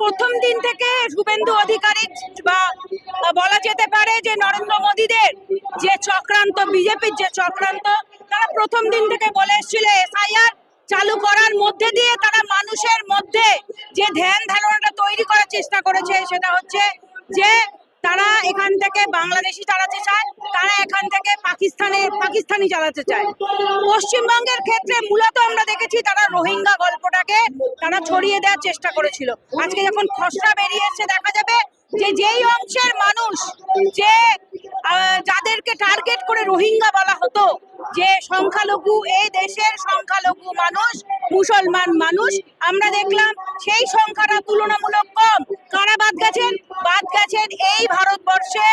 প্রথম দিন থেকে শুভেন্দু অধিকারী বা বলা যেতে পারে যে নরেন্দ্র মোদীদের যে চক্রান্ত, বিজেপির যে চক্রান্ত, তারা প্রথম দিন থেকে বলে এসেছিল এসআইআর চালু করার মধ্যে দিয়ে তারা মানুষের মধ্যে যে ধ্যান ধারণাটা তৈরি করার চেষ্টা করেছে, সেটা হচ্ছে যে তারা এখান থেকে বাংলাদেশি চালাতে চায়, তারা এখান থেকে পাকিস্তানি চালাতে চায়। পশ্চিমবঙ্গের ক্ষেত্রে মূলত আমরা দেখেছি তারা রোহিঙ্গা গল্পটাকে তারা ছড়িয়ে দেওয়ার চেষ্টা করেছিল। আজকে যখন খসড়া বেরিয়ে এসে দেখা যাবে যে যেই অংশের মানুষ, যে যাদেরকে টার্গেট করে রোহিঙ্গা বলা হতো, যে সংখ্যালঘু, এই দেশের সংখ্যালঘু মানুষ মুসলমান মানুষ, আমরা দেখলাম সেই সংখ্যাটা তুলনামূলক কম। কারা বাদ গেছেন? বাদ গেছেন এই ভারতবর্ষে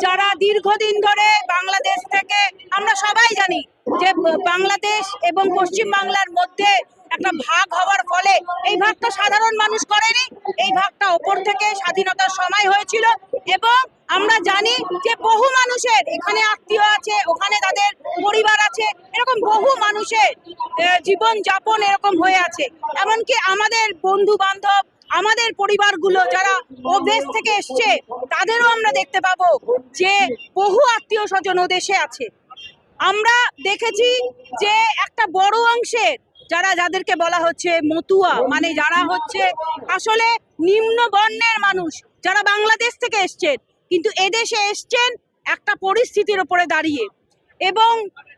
যারা দীর্ঘদিন ধরে বাংলাদেশ থেকে, আমরা সবাই জানি যে বাংলাদেশ এবং পশ্চিম বাংলার মধ্যে একটা ভাগ হওয়ার ফলে, এই ভাগটা সাধারণ মানুষ করেনি, এই ভাগটা ওপর থেকে স্বাধীনতার সময় হয়েছিল। এবং আমরা জানি যে বহু মানুষের এখানে আত্মীয় আছে, ওখানে তাদের পরিবার আছে, এরকম বহু মানুষের জীবন যাপন এরকম হয়ে আছে। এমনকি আমাদের বন্ধু বান্ধব, আমাদের পরিবারগুলো যারা ও দেশ থেকে এসছে, তাদেরও আমরা দেখতে পাবো যে বহু আত্মীয় স্বজন ও দেশে আছে। আমরা দেখেছি যে একটা বড় অংশের যাদেরকে বলা হচ্ছে মতুয়া, মানে যারা হচ্ছে আসলে নিম্ন বর্ণের মানুষ, যারা বাংলাদেশ থেকে এসছেন কিন্তু এদেশে এসছেন একটা পরিস্থিতির উপরে দাঁড়িয়ে, এবং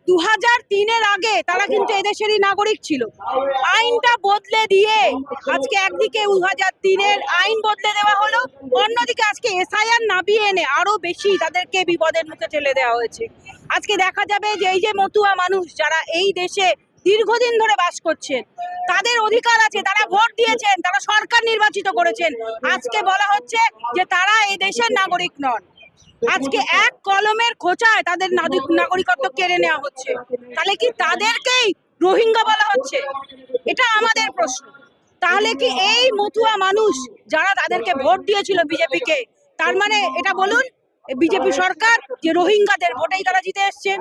2003-এর আগে তারা কিন্তু এদেশেরই নাগরিক ছিল। আইনটা বদলে দিয়ে আজকে একদিকে 2003-এর আইন বদলে দেওয়া হলো, অন্যদিকে আজকে এসআইআর নামিয়ে এনে আরো বেশি তাদেরকে বিপদের মুখে ঠেলে দেওয়া হয়েছে। আজকে দেখা যাবে যে এই যে মতুয়া মানুষ যারা এই দেশে দীর্ঘদিন ধরে বাস করছেন, তাদের অধিকার আছে, তারা ভোট দিয়েছেন, তারা সরকার নির্বাচিত করেছেন, আজকে বলা হচ্ছে যে তারা এই দেশের নাগরিক নন। আজকে এক কলমের খোঁচায় তাদের নাগরিকত্ব কেড়ে নেওয়া হচ্ছে। তাহলে কি তাদেরকেই রোহিঙ্গা বলা হচ্ছে? এটা আমাদের প্রশ্ন। তাহলে কি এই মতুয়া মানুষ যারা তাদেরকে ভোট দিয়েছিল বিজেপিকে, তার মানে এটা বলুন বিজেপি সরকার যে রোহিঙ্গাদের ভোটেই তারা জিতে এসছেন?